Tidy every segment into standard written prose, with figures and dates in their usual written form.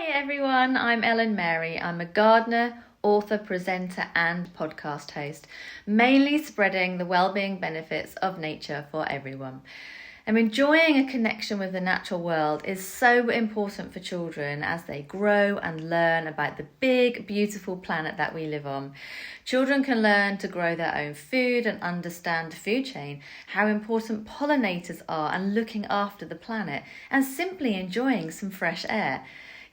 Hi everyone, I'm Ellen Mary. I'm a gardener, author, presenter and podcast host, mainly spreading the well-being benefits of nature for everyone. Enjoying a connection with the natural world is so important for children as they grow and learn about the big, beautiful planet that we live on. Children can learn to grow their own food and understand the food chain, how important pollinators are and looking after the planet, and simply enjoying some fresh air.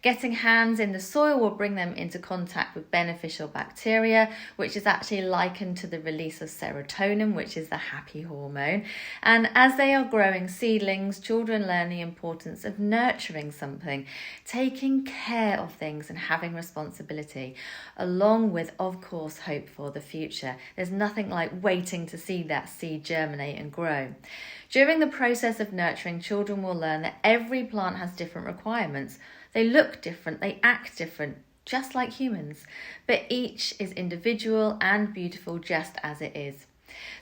Getting hands in the soil will bring them into contact with beneficial bacteria, which is actually likened to the release of serotonin, which is the happy hormone. And as they are growing seedlings, children learn the importance of nurturing something, taking care of things and having responsibility, along with, of course, hope for the future. There's nothing like waiting to see that seed germinate and grow. During the process of nurturing, children will learn that every plant has different requirements. They look different, they act different, just like humans, but each is individual and beautiful just as it is.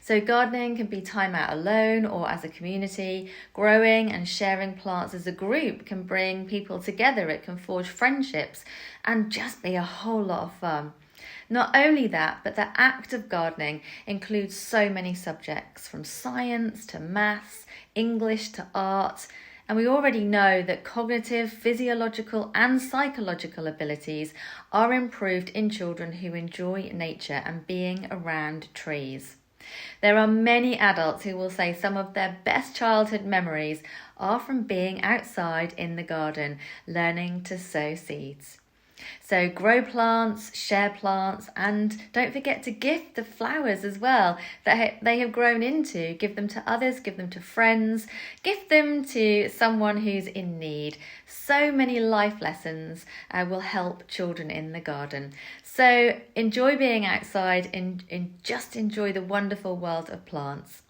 So gardening can be time out alone or as a community. Growing and sharing plants as a group can bring people together. It can forge friendships and just be a whole lot of fun. Not only that, but the act of gardening includes so many subjects, from science to maths, English to art. And we already know that cognitive, physiological and psychological abilities are improved in children who enjoy nature and being around trees. There are many adults who will say some of their best childhood memories are from being outside in the garden, learning to sow seeds. So grow plants, share plants, and don't forget to gift the flowers as well that they have grown into. Give them to others, give them to friends, gift them to someone who's in need. So many life lessons will help children in the garden. So enjoy being outside and just enjoy the wonderful world of plants.